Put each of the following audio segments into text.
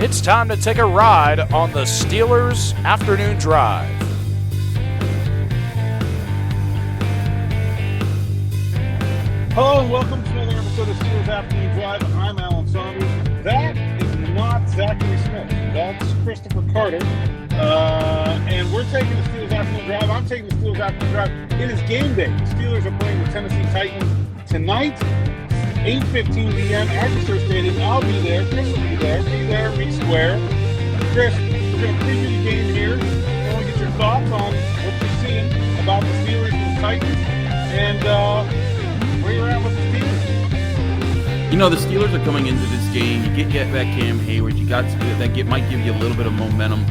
It's time to take a ride on the Steelers Afternoon Drive. Hello and welcome to another episode of Steelers Afternoon Drive. I'm Alan Saunders. That is not Zachary Smith. That's Christopher Carter. And we're taking the Steelers Afternoon Drive. I'm taking the Steelers Afternoon Drive. It is game day. The Steelers are playing the Tennessee Titans tonight, 8:15 p.m. at Acrisure Stadium. I'll be there. Chris will be there. Be there, be square. Chris, we're going to preview the game here. I want to get your thoughts on what you're seeing about the Steelers and the Titans. And where you're at with the Steelers. You know, the Steelers are coming into this game. You get back Cam Hayward. You got that might give you a little bit of momentum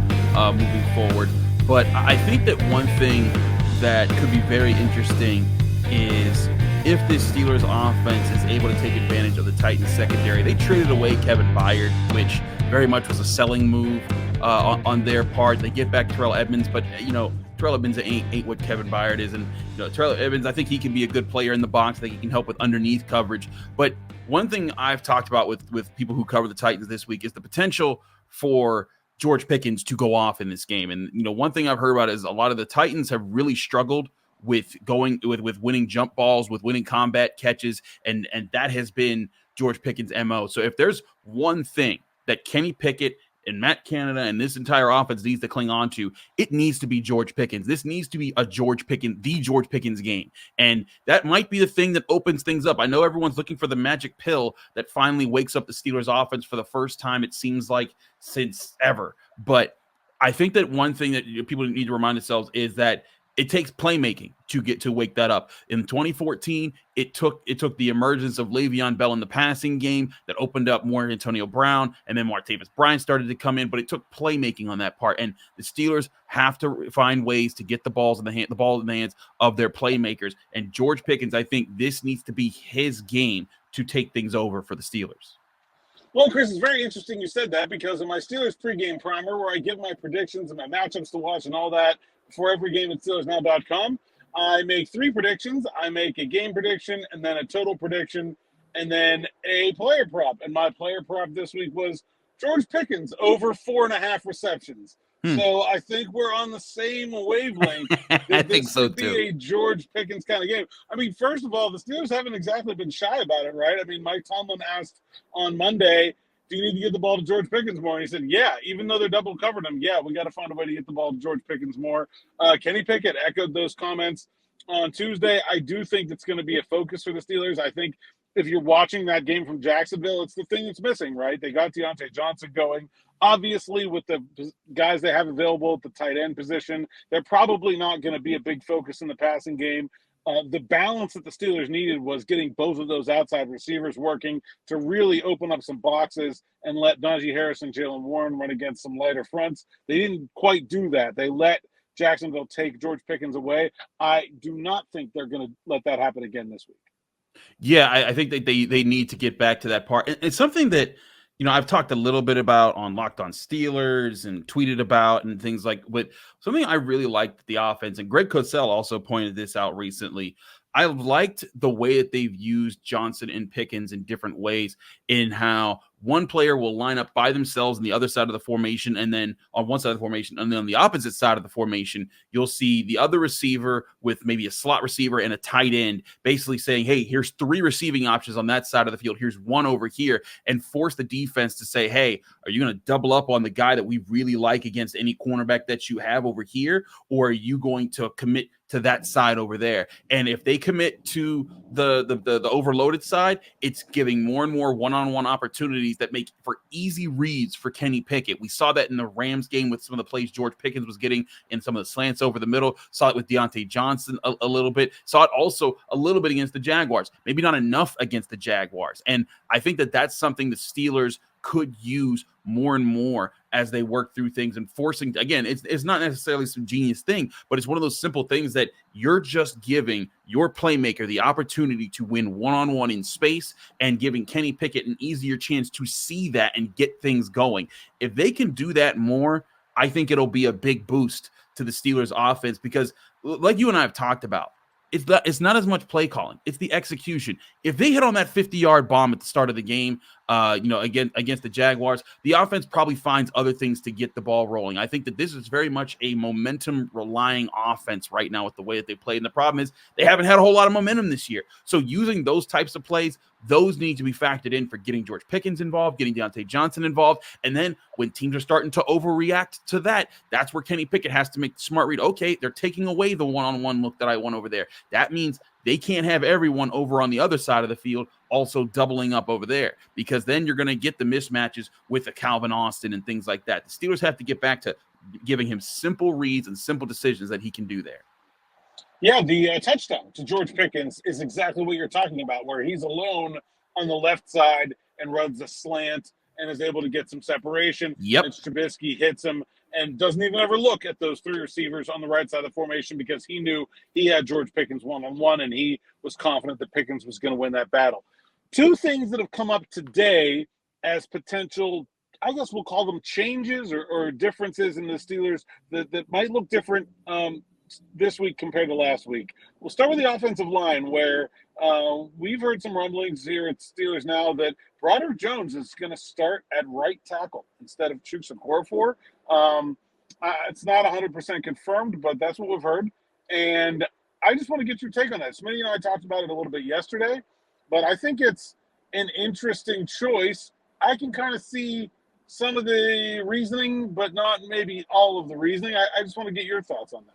moving forward. But I think that one thing that could be very interesting is if this Steelers offense is able to take advantage of the Titans secondary. They traded away Kevin Byard, which very much was a selling move on their part. They get back Terrell Edmunds, but Terrell Edmunds ain't what Kevin Byard is. And Terrell Edmunds, I think he can be a good player in the box. I think he can help with underneath coverage. But one thing I've talked about with people who cover the Titans this week is the potential for George Pickens to go off in this game. And one thing I've heard about is a lot of the Titans have really struggled with winning jump balls, with winning combat catches, and that has been George Pickens' MO. So if there's one thing that Kenny Pickett and Matt Canada and this entire offense needs to cling on to, it needs to be George Pickens. This needs to be the George Pickens game. And that might be the thing that opens things up. I know everyone's looking for the magic pill that finally wakes up the Steelers offense for the first time, it seems like, since ever. But I think that one thing that people need to remind themselves is that it takes playmaking to wake that up. In 2014, it took the emergence of Le'Veon Bell in the passing game that opened up more Antonio Brown, and then Martavis Bryant started to come in, but it took playmaking on that part. And the Steelers have to find ways to get the ball in the hands of their playmakers. And George Pickens, I think this needs to be his game to take things over for the Steelers. Well, Chris, it's very interesting you said that, because in my Steelers pregame primer, where I give my predictions and my matchups to watch and all that for every game at SteelersNow.com, I make 3 predictions. I make a game prediction and then a total prediction and then a player prop. And my player prop this week was George Pickens over 4.5 receptions. So I think we're on the same wavelength. I think so too. Be a George Pickens kind of game. I mean, first of all, the Steelers haven't exactly been shy about it, right? I mean, Mike Tomlin asked on Monday, do you need to get the ball to George Pickens more? And he said, yeah, even though they're double covered him, yeah, we got to find a way to get the ball to George Pickens more. Kenny Pickett echoed those comments on Tuesday. I do think it's going to be a focus for the Steelers. I think if you're watching that game from Jacksonville, it's the thing that's missing, right? They got Deontay Johnson going. Obviously, with the guys they have available at the tight end position, they're probably not going to be a big focus in the passing game. The balance that the Steelers needed was getting both of those outside receivers working to really open up some boxes and let Najee Harris and Jaylen Warren run against some lighter fronts. They didn't quite do that. They let Jacksonville take George Pickens away. I do not think they're going to let that happen again this week. Yeah, I think that they need to get back to that part. It's something that I've talked a little bit about on Locked On Steelers and tweeted about and things like, but something I really liked the offense, and Greg Cosell also pointed this out recently. I liked the way that they've used Johnson and Pickens in different ways, in how one player will line up by themselves on the other side of the formation, and then on one side of the formation, and then on the opposite side of the formation, you'll see the other receiver with maybe a slot receiver and a tight end basically saying, hey, here's 3 receiving options on that side of the field. Here's one over here, and force the defense to say, hey, are you going to double up on the guy that we really like against any cornerback that you have over here, or are you going to commit to that side over there? And if they commit to the overloaded side, it's giving more and more one-on-one opportunities that make for easy reads for Kenny Pickett. We saw that in the Rams game with some of the plays George Pickens was getting in some of the slants over the middle. Saw it with Deontay Johnson a little bit. Saw it also a little bit against the Jaguars. Maybe not enough against the Jaguars. And I think that that's something the Steelers could use more and more as they work through things, and forcing, again, it's not necessarily some genius thing, but it's one of those simple things that you're just giving your playmaker the opportunity to win one-on-one in space, and giving Kenny Pickett an easier chance to see that and get things going. If they can do that more, I think it'll be a big boost to the Steelers offense, because like you and I have talked about, it's not as much play calling. It's the execution. If they hit on that 50-yard bomb at the start of the game against the Jaguars. The offense probably finds other things to get the ball rolling. I think that this is very much a momentum-relying offense right now with the way that they play. And the problem is they haven't had a whole lot of momentum this year. So using those types of plays, those need to be factored in for getting George Pickens involved, getting Deontay Johnson involved. And then when teams are starting to overreact to that, that's where Kenny Pickett has to make the smart read. Okay, they're taking away the one-on-one look that I want over there. That means they can't have everyone over on the other side of the field also doubling up over there, because then you're going to get the mismatches with a Calvin Austin and things like that. The Steelers have to get back to giving him simple reads and simple decisions that he can do there. Yeah, the touchdown to George Pickens is exactly what you're talking about, where he's alone on the left side and runs a slant and is able to get some separation. Yep. And Trubisky hits him and doesn't even ever look at those three receivers on the right side of the formation, because he knew he had George Pickens one-on-one, and he was confident that Pickens was going to win that battle. Two things that have come up today as potential, I guess we'll call them changes or differences in the Steelers that might look different this week compared to last week. We'll start with the offensive line, where we've heard some rumblings here at Steelers now that Broderick Jones is going to start at right tackle instead of Chuks Okorafor. It's not 100% confirmed, but that's what we've heard. And I just want to get your take on that. Smitty and I talked about it a little bit yesterday, but I think it's an interesting choice. I can kind of see some of the reasoning, but not maybe all of the reasoning. I just want to get your thoughts on that.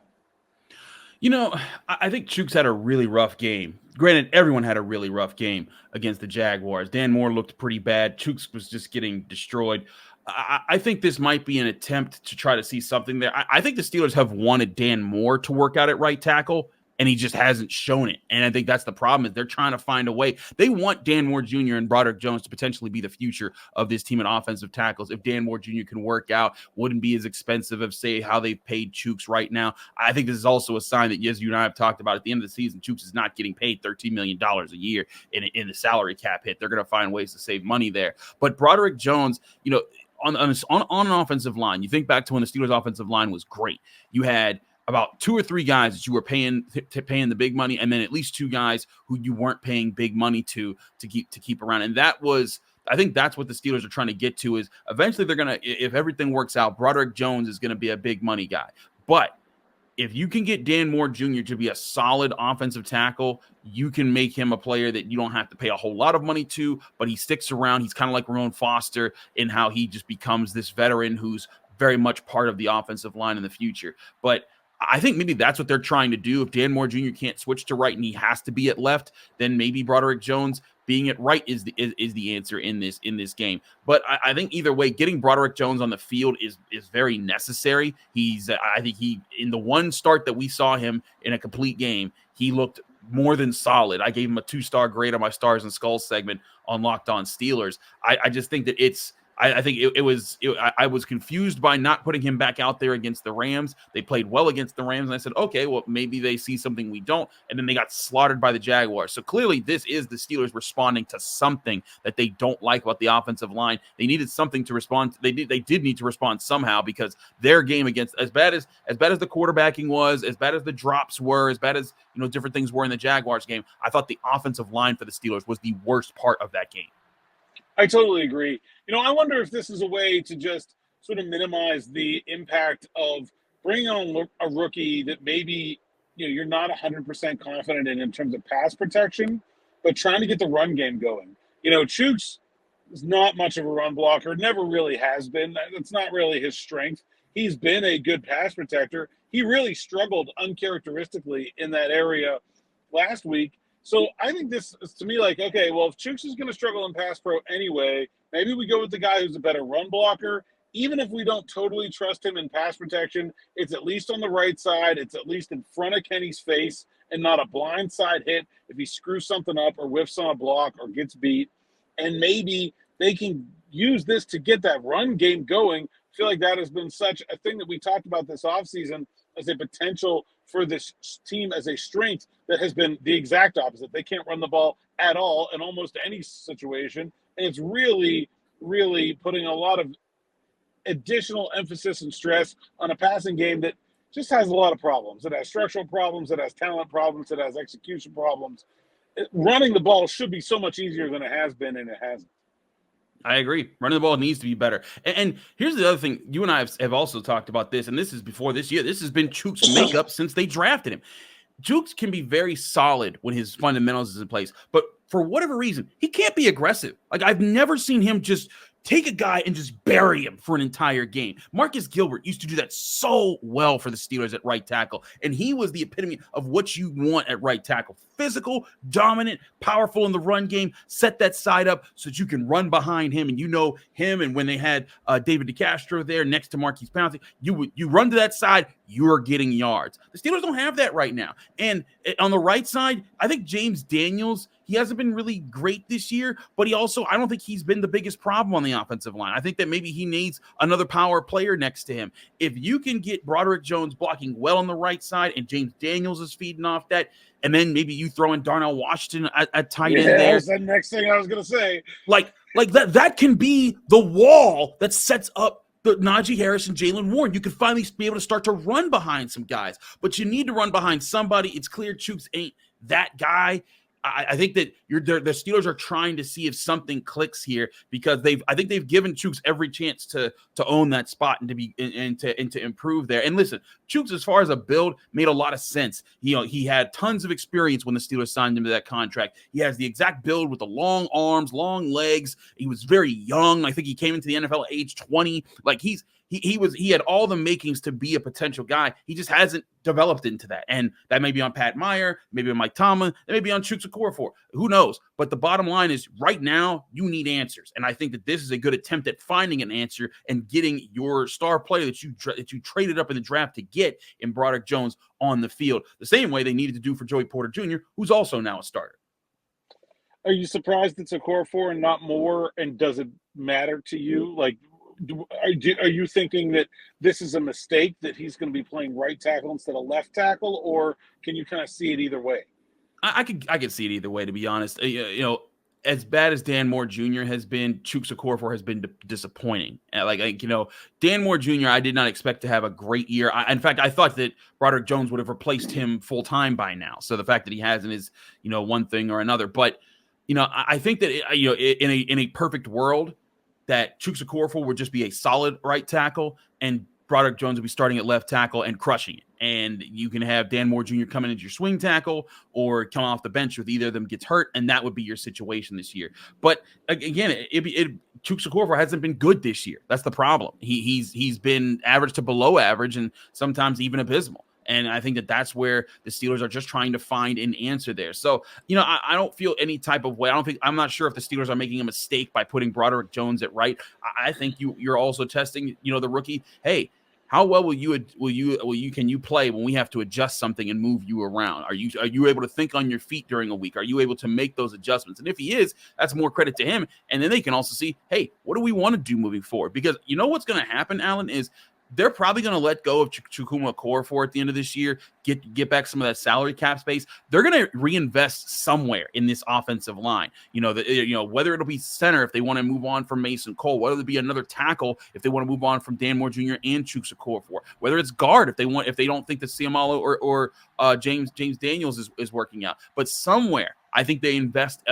I think Chuks had a really rough game. Granted, everyone had a really rough game against the Jaguars. Dan Moore looked pretty bad. Chuks was just getting destroyed. I think this might be an attempt to try to see something there. I think the Steelers have wanted Dan Moore to work out at right tackle, and he just hasn't shown it. And I think that's the problem, is they're trying to find a way. They want Dan Moore Jr. and Broderick Jones to potentially be the future of this team at offensive tackles. If Dan Moore Jr. can work out, wouldn't be as expensive of, say, how they've paid Chuks right now. I think this is also a sign that, yes, you and I have talked about at the end of the season, Chuks is not getting paid $13 million a year in the salary cap hit. They're going to find ways to save money there. But Broderick Jones, on an offensive line, you think back to when the Steelers' offensive line was great. You had about two or three guys that you were paying the big money, and then at least two guys who you weren't paying big money to keep around. And I think that's what the Steelers are trying to get to, is eventually they're going to, if everything works out, Broderick Jones is going to be a big money guy. But if you can get Dan Moore Jr. to be a solid offensive tackle, you can make him a player that you don't have to pay a whole lot of money to, but he sticks around. He's kind of like Ramon Foster in how he just becomes this veteran who's very much part of the offensive line in the future. But I think maybe that's what they're trying to do. If Dan Moore Jr. can't switch to right and he has to be at left, then maybe Broderick Jones being at right is the answer in this game. But I think either way, getting Broderick Jones on the field is very necessary. I think in the one start that we saw him in a complete game, he looked more than solid. I gave him a 2-star grade on my Stars and Skulls segment on Locked On Steelers. I just think that I think I was confused by not putting him back out there against the Rams. They played well against the Rams, and I said, okay, well, maybe they see something we don't, and then they got slaughtered by the Jaguars. So clearly this is the Steelers responding to something that they don't like about the offensive line. They needed something to respond. They did need to respond somehow, because their game against, as bad as the quarterbacking was, as bad as the drops were, as bad as different things were in the Jaguars game, I thought the offensive line for the Steelers was the worst part of that game. I totally agree. I wonder if this is a way to just sort of minimize the impact of bringing on a rookie that maybe you're not 100% confident in terms of pass protection, but trying to get the run game going. Chuks is not much of a run blocker, never really has been. That's not really his strength. He's been a good pass protector. He really struggled uncharacteristically in that area last week. So I think this is, to me, like, okay, well, if Chuks is going to struggle in pass pro anyway, maybe we go with the guy who's a better run blocker. Even if we don't totally trust him in pass protection, it's at least on the right side. It's at least in front of Kenny's face and not a blind side hit if he screws something up or whiffs on a block or gets beat. And maybe they can use this to get that run game going. I feel like that has been such a thing that we talked about this offseason as a potential for this team as a strength that has been the exact opposite. They can't run the ball at all in almost any situation. And it's really, really putting a lot of additional emphasis and stress on a passing game that just has a lot of problems. It has structural problems. It has talent problems. It has execution problems. Running the ball should be so much easier than it has been, and it hasn't. I agree. Running the ball needs to be better. And here's the other thing. You and I have also talked about this, and this is before this year. This has been Chuks' makeup since they drafted him. Chuks can be very solid when his fundamentals is in place, but for whatever reason, he can't be aggressive. Like, I've never seen him just take a guy and just bury him for an entire game. Marcus Gilbert used to do that so well for the Steelers at right tackle, and he was the epitome of what you want at right tackle. Physical, dominant, powerful in the run game, set that side up so that you can run behind him, and you know him, and when they had David DeCastro there next to Marquise Pouncey, you run to that side, you're getting yards. The Steelers don't have that right now. And on the right side, I think James Daniels, he hasn't been really great this year, but I don't think he's been the biggest problem on the offensive line. I think that maybe he needs another power player next to him. If you can get Broderick Jones blocking well on the right side and James Daniels is feeding off that, and then maybe you throw in Darnell Washington at tight end there. That's the next thing I was going to say. Like that can be the wall that sets up the Najee Harris and Jalen Warren. You could finally be able to start to run behind some guys, but you need to run behind somebody. It's clear Chuks ain't that guy. I think that the Steelers are trying to see if something clicks here, because I think they've given Chuks every chance to own that spot and to improve there. And listen, Chuks, as far as a build, made a lot of sense. He had tons of experience when the Steelers signed him to that contract. He has the exact build with the long arms, long legs. He was very young. I think he came into the NFL at age 20. Like he had all the makings to be a potential guy. He just hasn't developed into that. And that may be on Pat Meyer, maybe on Mike Tomlin, that may be on Chuks Okorafor. Who knows? But the bottom line is, right now, you need answers. And I think that this is a good attempt at finding an answer and getting your star player that you traded up in the draft to get in Broderick Jones on the field, the same way they needed to do for Joey Porter Jr., who's also now a starter. Are you surprised it's Okorafor and not Moore? And does it matter to you? Like, are you thinking that this is a mistake, that he's going to be playing right tackle instead of left tackle, or can you kind of see it either way? I could see it either way, to be honest. As bad as Dan Moore Jr. has been, Chuks Okorafor has been disappointing. Dan Moore Jr., I did not expect to have a great year. In fact, I thought that Broderick Jones would have replaced him full time by now. So the fact that he hasn't is, one thing or another. But I think that in a perfect world, that Chuks Okorafor would just be a solid right tackle, and Broderick Jones would be starting at left tackle and crushing it. And you can have Dan Moore Jr. coming into your swing tackle or come off the bench if either of them gets hurt, and that would be your situation this year. But again, Chuks Okorafor hasn't been good this year. That's the problem. He's been average to below average, and sometimes even abysmal. And I think that that's where the Steelers are just trying to find an answer there. So, I don't feel any type of way. I'm not sure if the Steelers are making a mistake by putting Broderick Jones at right. I think you're also testing, the rookie. Hey, how well can you play when we have to adjust something and move you around? Are you able to think on your feet during a week? Are you able to make those adjustments? And if he is, that's more credit to him. And then they can also see, hey, what do we want to do moving forward? Because what's going to happen, Alan, is they're probably going to let go of Chuks Okorafor at the end of this year, get back some of that salary cap space. They're going to reinvest somewhere in this offensive line. Whether it'll be center if they want to move on from Mason Cole, whether it'll be another tackle if they want to move on from Dan Moore Jr. and Chuks Okorafor, whether it's guard if they don't think that Siamalo or James Daniels is working out. But somewhere, I think they invest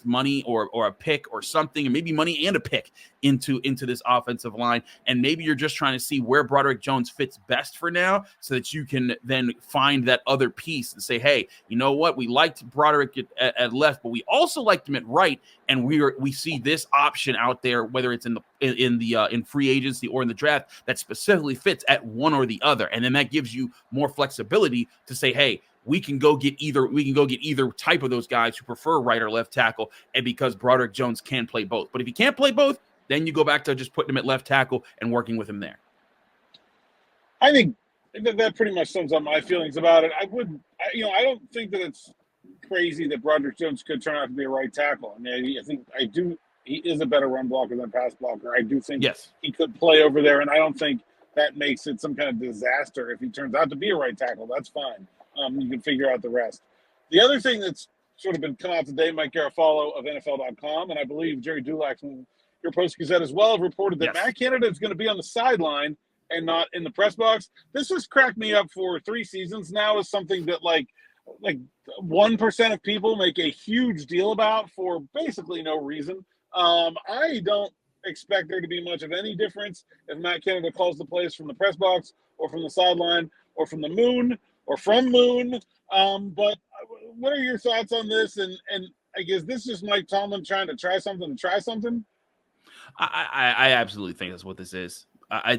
money or a pick or something, and maybe money and a pick into this offensive line. And maybe you're just trying to see where Broderick Jones fits best for now, so that you can then find that other piece and say, hey, you know what? We liked Broderick at left, but we also liked him at right, and we see this option out there, whether it's in free agency or in the draft, that specifically fits at one or the other. And then that gives you more flexibility to say, hey, we can go get either type of those guys who prefer right or left tackle, and because Broderick Jones can play both. But if he can't play both, then you go back to just putting him at left tackle and working with him there. I think that pretty much sums up my feelings about it. I don't think that it's crazy that Broderick Jones could turn out to be a right tackle. He is a better run blocker than pass blocker. I do think he could play over there, and I don't think that makes it some kind of disaster if he turns out to be a right tackle. That's fine. You can figure out the rest. The other thing that's sort of been come out today, Mike Garafolo of NFL.com, and I believe Jerry Dulac from your Post-Gazette as well, have reported that Matt Canada is going to be on the sideline and not in the press box. This has cracked me up for 3 seasons now as something that like 1% of people make a huge deal about for basically no reason. I don't expect there to be much of any difference if Matt Canada calls the plays from the press box or from the sideline or from the moon or from moon. But what are your thoughts on this? And I guess this is Mike Tomlin trying to try something. I absolutely think that's what this is. I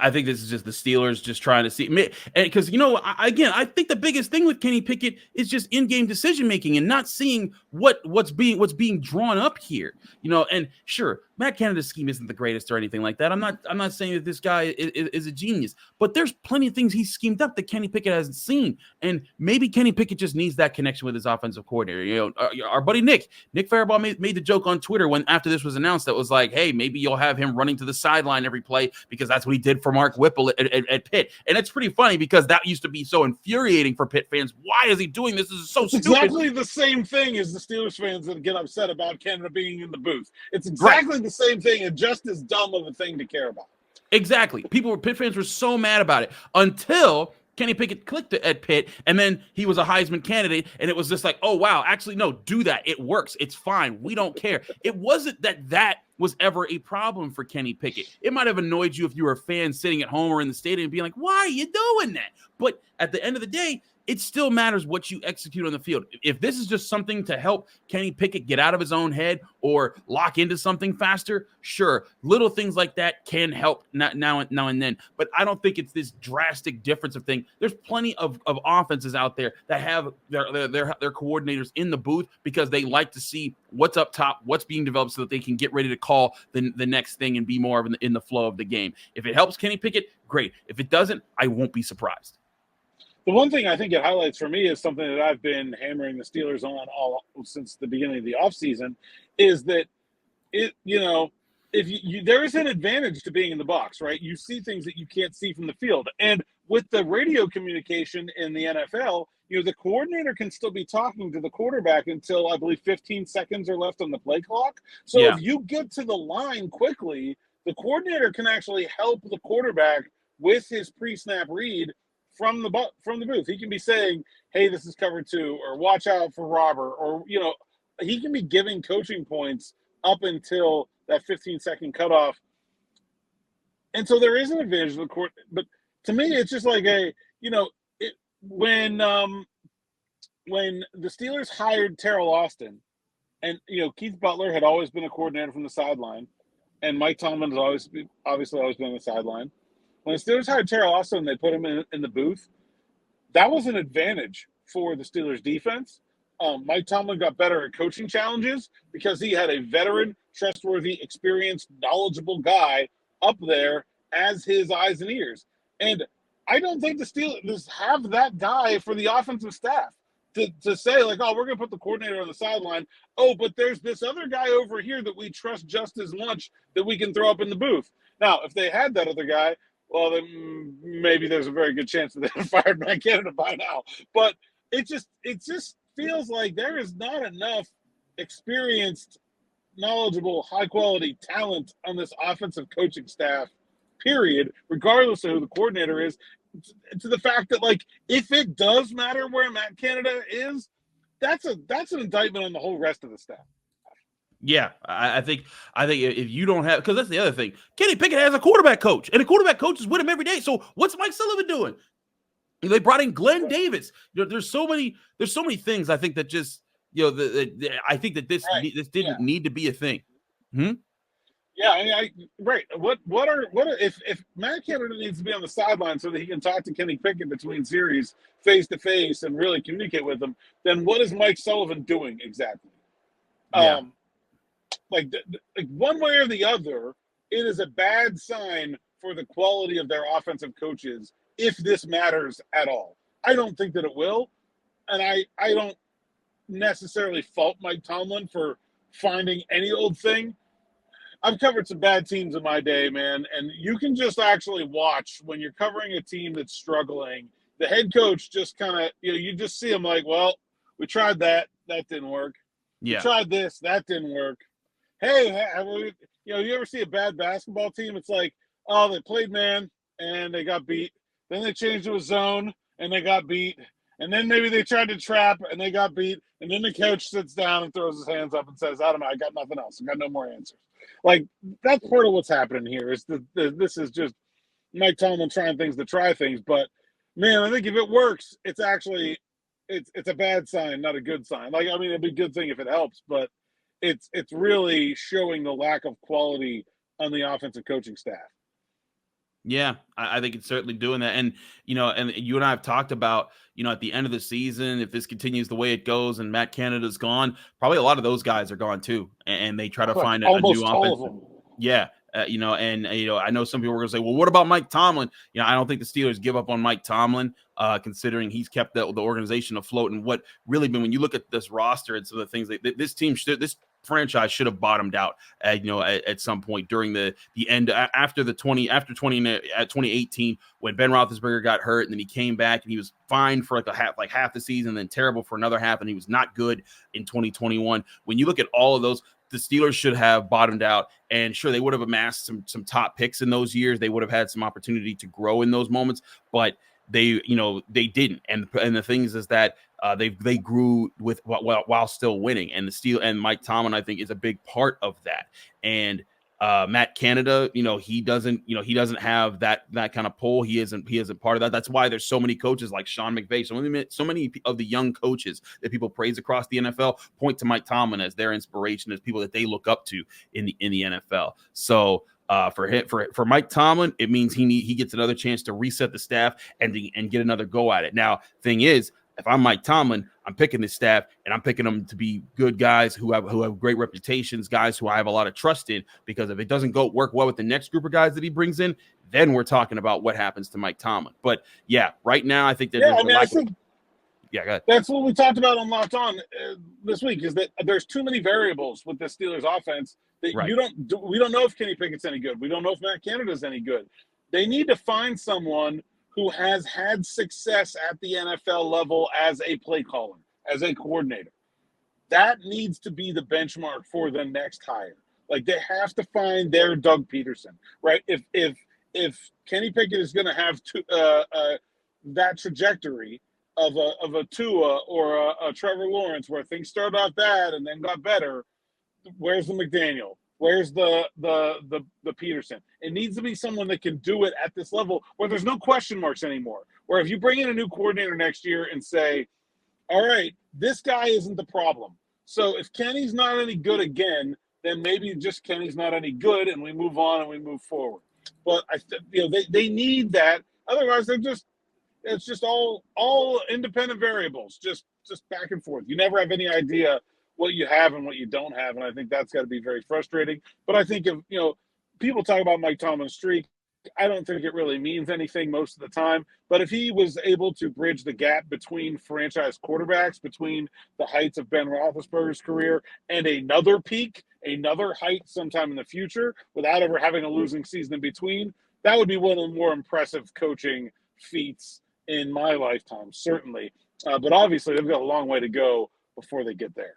think this is just the Steelers just trying to see, and because I think the biggest thing with Kenny Pickett is just in-game decision making and not seeing what's being drawn up here. And sure, Matt Canada's scheme isn't the greatest or anything like that. I'm not saying that this guy is a genius, but there's plenty of things he's schemed up that Kenny Pickett hasn't seen, and maybe Kenny Pickett just needs that connection with his offensive coordinator. Our buddy Nick Faribault made the joke on Twitter after this was announced that was like, hey, maybe you'll have him running to the sideline every play because that's what he did for Mark Whipple at Pitt. And it's pretty funny because that used to be so infuriating for Pitt fans. Why is he doing this? This is so stupid. Exactly the same thing as the Steelers fans that get upset about Canada being in the booth. It's exactly the same thing and just as dumb of a thing to care about. Exactly. Pitt fans were so mad about it until Kenny Pickett clicked at Pitt, and then he was a Heisman candidate, and it was just like, oh, wow, actually, no, do that. It works. It's fine. We don't care. It wasn't that was ever a problem for Kenny Pickett. It might have annoyed you if you were a fan sitting at home or in the stadium being like, why are you doing that? But at the end of the day, it still matters what you execute on the field. If this is just something to help Kenny Pickett get out of his own head or lock into something faster, sure. Little things like that can help now and then. But I don't think it's this drastic difference of thing. There's plenty of offenses out there that have their coordinators in the booth because they like to see what's up top, what's being developed so that they can get ready to call the next thing and be more in the flow of the game. If it helps Kenny Pickett, great. If it doesn't, I won't be surprised. The one thing I think it highlights for me is something that I've been hammering the Steelers on all since the beginning of the offseason is that if there is an advantage to being in the box, right? You see things that you can't see from the field. And with the radio communication in the NFL, the coordinator can still be talking to the quarterback until I believe 15 seconds are left on the play clock. So if you get to the line quickly, the coordinator can actually help the quarterback with his pre-snap read from the booth. He can be saying, hey, this is cover 2, or watch out for Robert, or, he can be giving coaching points up until that 15-second cutoff. And so there is an advantage of the court. But to me, it's just like when the Steelers hired Terrell Austin, and, Keith Butler had always been a coordinator from the sideline, and Mike Tomlin has obviously always been on the sideline. When the Steelers hired Terrell Austin, they put him in the booth. That was an advantage for the Steelers defense. Mike Tomlin got better at coaching challenges because he had a veteran, trustworthy, experienced, knowledgeable guy up there as his eyes and ears. And I don't think the Steelers have that guy for the offensive staff to say, like, oh, we're going to put the coordinator on the sideline. Oh, but there's this other guy over here that we trust just as much that we can throw up in the booth. Now, if they had that other guy, well, then maybe there's a very good chance that they had fired Matt Canada by now. But it just feels like there is not enough experienced, knowledgeable, high-quality talent on this offensive coaching staff, period, regardless of who the coordinator is, to the fact that, like, if it does matter where Matt Canada is, that's an indictment on the whole rest of the staff. Yeah, I think if you don't have, because that's the other thing, Kenny Pickett has a quarterback coach, and the quarterback coach is with him every day. So what's Mike Sullivan doing? They brought in Glenn Davis. There's so many things I think that just I think that this didn't need to be a thing. Yeah, I mean, right. What are if Matt Canada needs to be on the sideline so that he can talk to Kenny Pickett between series face to face and really communicate with him, then what is Mike Sullivan doing exactly? Yeah. Like one way or the other, it is a bad sign for the quality of their offensive coaches if this matters at all. I don't think that it will, and I don't necessarily fault Mike Tomlin for finding any old thing. I've covered some bad teams in my day, man, and you can just actually watch when you're covering a team that's struggling. The head coach just kind of, you just see him like, well, we tried that didn't work. Yeah. We tried this, that didn't work. Hey, you ever see a bad basketball team? It's like, oh, they played man and they got beat. Then they changed to a zone and they got beat. And then maybe they tried to trap and they got beat. And then the coach sits down and throws his hands up and says, I don't know, I got nothing else. I got no more answers. Like, that's part of what's happening here. Is this is just Mike Tomlin trying things to try things. But, man, I think if it works, it's actually it's a bad sign, not a good sign. Like, I mean, it'd be a good thing if it helps, but it's really showing the lack of quality on the offensive coaching staff. Yeah, I think it's certainly doing that. And, you and I have talked about, at the end of the season, if this continues the way it goes and Matt Canada's gone, probably a lot of those guys are gone too. And they try to find a new offense. Yeah. I know some people are going to say, well, what about Mike Tomlin? I don't think the Steelers give up on Mike Tomlin, considering he's kept the organization afloat. And what really been, when you look at this roster and some of the things this franchise should have bottomed out at some point during the end after 2018 when Ben Roethlisberger got hurt, and then he came back and he was fine for half the season, then terrible for another half, and he was not good in 2021. When you look at all of those, the Steelers should have bottomed out, and sure, they would have amassed some top picks in those years. They would have had some opportunity to grow in those moments, but they didn't. And the thing is that they grew with while still winning, and Mike Tomlin, I think, is a big part of that. And Matt Canada, he doesn't have that kind of pull. He isn't part of that. That's why there's so many coaches like Sean McVay. So many of the young coaches that people praise across the NFL point to Mike Tomlin as their inspiration, as people that they look up to in the NFL. So for Mike Tomlin, it means he gets another chance to reset the staff and get another go at it. Now, thing is, if I'm Mike Tomlin, I'm picking this staff, and I'm picking them to be good guys who have great reputations, guys who I have a lot of trust in, because if it doesn't work well with the next group of guys that he brings in, then we're talking about what happens to Mike Tomlin. But yeah, right now I think that go ahead. That's what we talked about on Locked On this week, is that there's too many variables with the Steelers offense that we don't know if Kenny Pickett's any good. We don't know if Matt Canada's any good. They need to find someone who has had success at the NFL level as a play caller, as a coordinator. That needs to be the benchmark for the next hire. Like, they have to find their Doug Peterson, right? If Kenny Pickett is going to have that trajectory of a Tua or a Trevor Lawrence, where things started out bad and then got better, where's the McDaniel? Where's the Peterson? It needs to be someone that can do it at this level where there's no question marks anymore. Where if you bring in a new coordinator next year and say, all right, this guy isn't the problem. So if Kenny's not any good again, then maybe just Kenny's not any good, and we move on and we move forward. But they need that. Otherwise, it's just all independent variables, just back and forth. You never have any idea what you have and what you don't have, and I think that's got to be very frustrating. But I think if people talk about Mike Tomlin's streak, I don't think it really means anything most of the time. But if he was able to bridge the gap between franchise quarterbacks, between the heights of Ben Roethlisberger's career and another peak, another height sometime in the future, without ever having a losing season in between, that would be one of the more impressive coaching feats in my lifetime, certainly. But obviously, they've got a long way to go before they get there.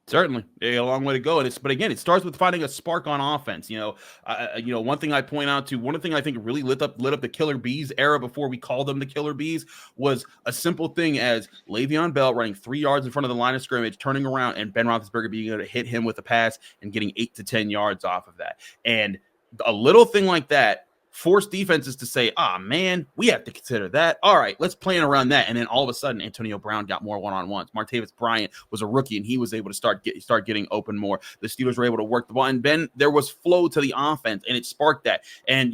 Certainly, a long way to go, but again, it starts with finding a spark on offense. One thing I point out to, one thing I think really lit up the Killer Bees era before we called them the Killer Bees, was a simple thing as Le'Veon Bell running 3 yards in front of the line of scrimmage, turning around, and Ben Roethlisberger being able to hit him with a pass and getting 8 to 10 yards off of that. And a little thing like that force defenses to say, man, we have to consider that. All right, let's plan around that. And then all of a sudden, Antonio Brown got more one-on-ones. Martavis Bryant was a rookie, and he was able to start getting open more. The Steelers were able to work the ball. And then there was flow to the offense, and it sparked that. And,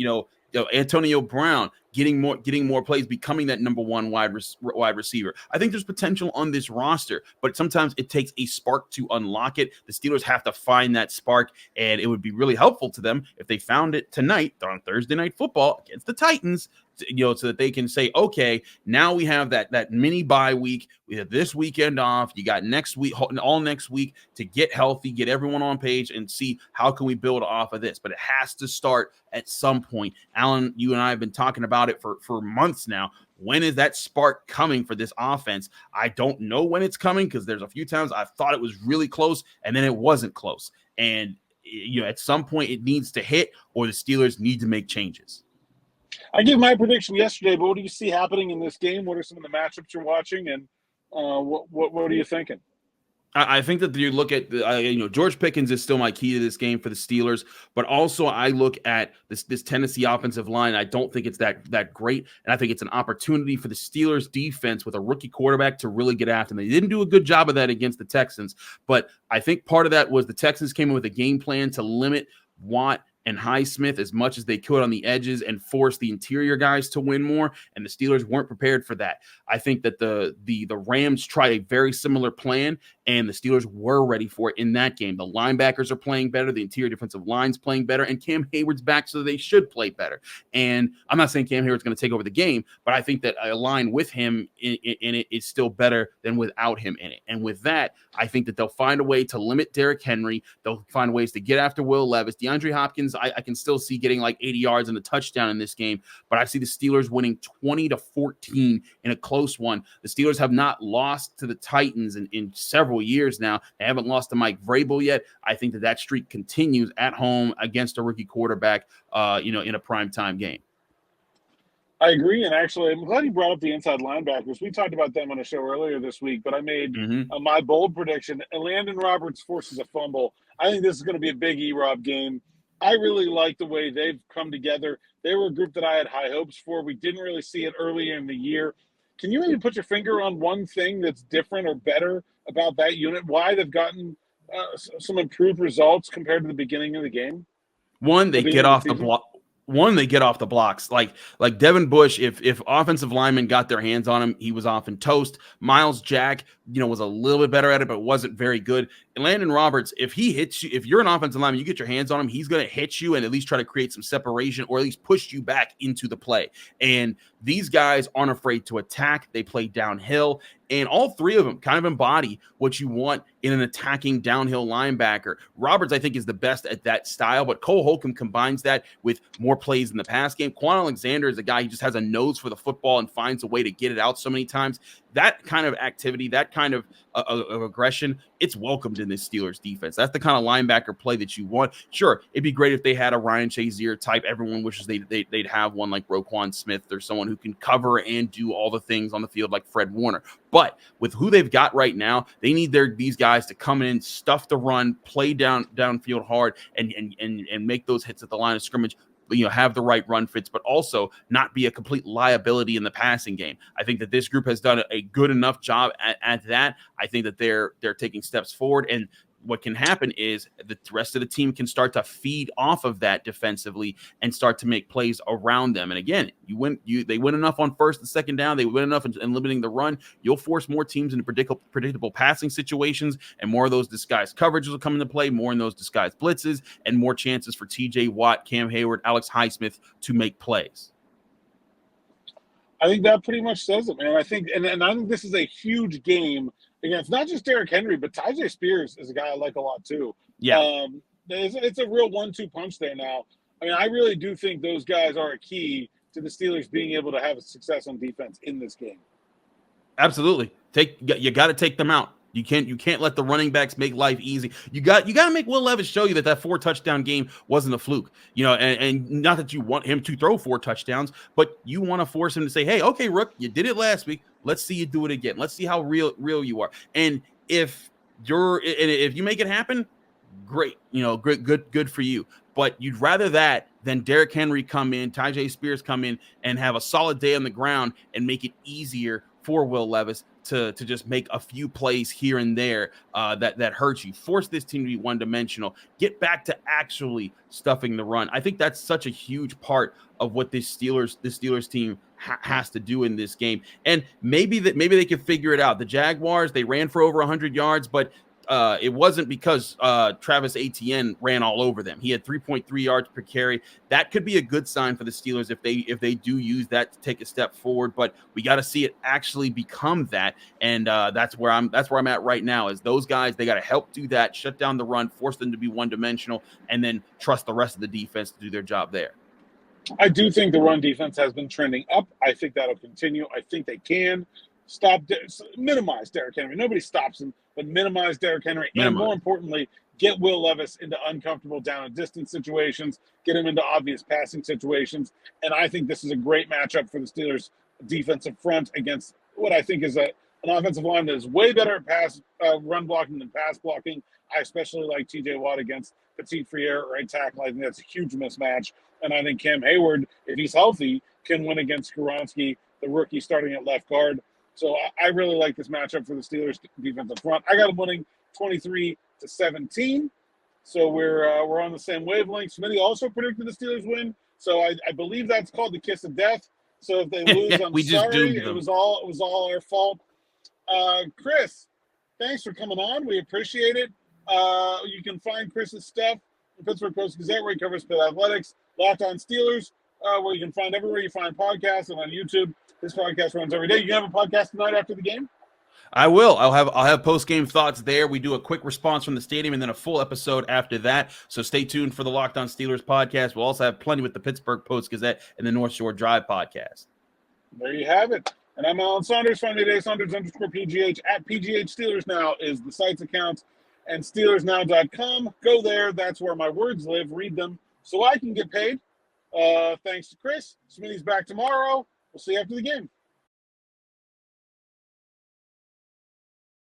Antonio Brown getting more plays, becoming that number one wide receiver. I think there's potential on this roster, but sometimes it takes a spark to unlock it. The Steelers have to find that spark, and it would be really helpful to them if they found it tonight on Thursday Night Football against the Titans, so that they can say, okay, now we have that mini bye week. We have this weekend off. You got next week, all next week, to get healthy, get everyone on page, and see how can we build off of this. But it has to start at some point. Alan, you and I have been talking about it for months now. When is that spark coming for this offense? I don't know when it's coming, because there's a few times I thought it was really close, and then it wasn't close. And at some point it needs to hit, or the Steelers need to make changes. I gave my prediction yesterday, but what do you see happening in this game? What are some of the matchups you're watching, and what are you thinking? I think that you look at George Pickens is still my key to this game for the Steelers, but also I look at this Tennessee offensive line. I don't think it's that great, and I think it's an opportunity for the Steelers defense with a rookie quarterback to really get after them. They didn't do a good job of that against the Texans, but I think part of that was the Texans came in with a game plan to limit Watt and Highsmith as much as they could on the edges and force the interior guys to win more, and the Steelers weren't prepared for that. I think that the Rams tried a very similar plan, and the Steelers were ready for it in that game. The linebackers are playing better, the interior defensive line's playing better, and Cam Hayward's back, so they should play better. And I'm not saying Cam Hayward's going to take over the game, but I think that a line with him in it is still better than without him in it. And with that, I think that they'll find a way to limit Derrick Henry. They'll find ways to get after Will Levis. DeAndre Hopkins, I can still see getting like 80 yards and a touchdown in this game, but I see the Steelers winning 20-14 in a close one. The Steelers have not lost to the Titans in several years now. They haven't lost to Mike Vrabel yet. I think that streak continues at home against a rookie quarterback, in a primetime game. I agree, and actually, I'm glad you brought up the inside linebackers. We talked about them on a show earlier this week, but I made my bold prediction. Landon Roberts forces a fumble. I think this is going to be a big E-Rob game. I really like the way they've come together. They were a group that I had high hopes for. We didn't really see it earlier in the year. Can you maybe put your finger on one thing that's different or better about that unit? Why they've gotten some improved results compared to the beginning of the game? One, they get off the block. They get off the blocks. Like Devin Bush, if offensive linemen got their hands on him, he was often toast. Miles Jack, was a little bit better at it, but wasn't very good. And Landon Roberts, if he hits you, if you're an offensive lineman, you get your hands on him, he's going to hit you and at least try to create some separation or at least push you back into the play. And these guys aren't afraid to attack. They play downhill. And all three of them kind of embody what you want in an attacking downhill linebacker. Roberts, I think, is the best at that style, but Cole Holcomb combines that with more plays in the pass game. Quan Alexander is a guy who just has a nose for the football and finds a way to get it out so many times. That kind of activity, that kind of aggression, it's welcomed in this Steelers defense. That's the kind of linebacker play that you want. Sure, it'd be great if they had a Ryan Shazier type. Everyone wishes they'd have one like Roquan Smith or someone who can cover and do all the things on the field like Fred Warner. But with who they've got right now, they need these guys to come in, stuff the run, play downfield hard, and make those hits at the line of scrimmage. Have the right run fits, but also not be a complete liability in the passing game. I think that this group has done a good enough job at that. I think that they're taking steps forward, and what can happen is the rest of the team can start to feed off of that defensively and start to make plays around them. And again, they win enough on first and second down. They win enough in limiting the run. You'll force more teams into predictable passing situations, and more of those disguised coverages will come into play, more in those disguised blitzes, and more chances for TJ Watt, Cam Hayward, Alex Highsmith to make plays. I think that pretty much says it, man. I think, and I think this is a huge game. Again, it's not just Derrick Henry, but Tyjae Spears is a guy I like a lot too. Yeah. It's a real 1-2 punch there now. I mean, I really do think those guys are a key to the Steelers being able to have success on defense in this game. Absolutely. You got to take them out. You can't let the running backs make life easy. You got to make Will Levis show you that 4 touchdown game wasn't a fluke. And not that you want him to throw 4 touchdowns, but you want to force him to say, "Hey, okay, Rook, you did it last week. Let's see you do it again. Let's see how real you are." And if you make it happen, great. Good for you. But you'd rather that than Derrick Henry come in, Tyjae Spears come in, and have a solid day on the ground and make it easier for Will Levis to just make a few plays here and there that hurt you. Force this team to be one-dimensional. Get back to actually stuffing the run. I think that's such a huge part of what this Steelers team has to do in this game. And maybe they can figure it out. The Jaguars, they ran for over 100 yards, but it wasn't because Travis Etienne ran all over them. He had 3.3 yards per carry. That could be a good sign for the Steelers if they do use that to take a step forward. But we got to see it actually become that, and that's where I'm at right now. Is those guys, they got to help do that, shut down the run, force them to be one-dimensional, and then trust the rest of the defense to do their job there. I do think the run defense has been trending up. I think that'll continue. I think they can minimize Derrick Henry. Nobody stops him, but minimize Derrick Henry. And more importantly, get Will Levis into uncomfortable down and distance situations, get him into obvious passing situations. And I think this is a great matchup for the Steelers defensive front against what I think is an offensive line that is way better at run blocking than pass blocking. I especially like TJ Watt against Petit Frere, right tackle. I think that's a huge mismatch. And I think Cam Hayward, if he's healthy, can win against Skoronski, the rookie starting at left guard. So I really like this matchup for the Steelers defensive front. I got them winning 23-17. So we're on the same wavelength. Smitty also predicted the Steelers win. So I believe that's called the kiss of death. So if they lose, I'm sorry. It was all our fault. Chris, thanks for coming on. We appreciate it. You can find Chris's stuff in Pittsburgh Post-Gazette, where he covers Pitt Athletics, Locked On Steelers, where you can find everywhere you find podcasts, and on YouTube. This podcast runs every day. You have a podcast tonight after the game? I will. I'll have post-game thoughts there. We do a quick response from the stadium and then a full episode after that. So stay tuned for the Locked On Steelers podcast. We'll also have plenty with the Pittsburgh Post-Gazette and the North Shore Drive podcast. There you have it. And I'm Alan Saunders. Find me today, Saunders_PGH at PGH Steelers Now is the site's account. And SteelersNow.com. Go there. That's where my words live. Read them so I can get paid. Thanks to Chris. Smitty's back tomorrow. We'll see you after the game.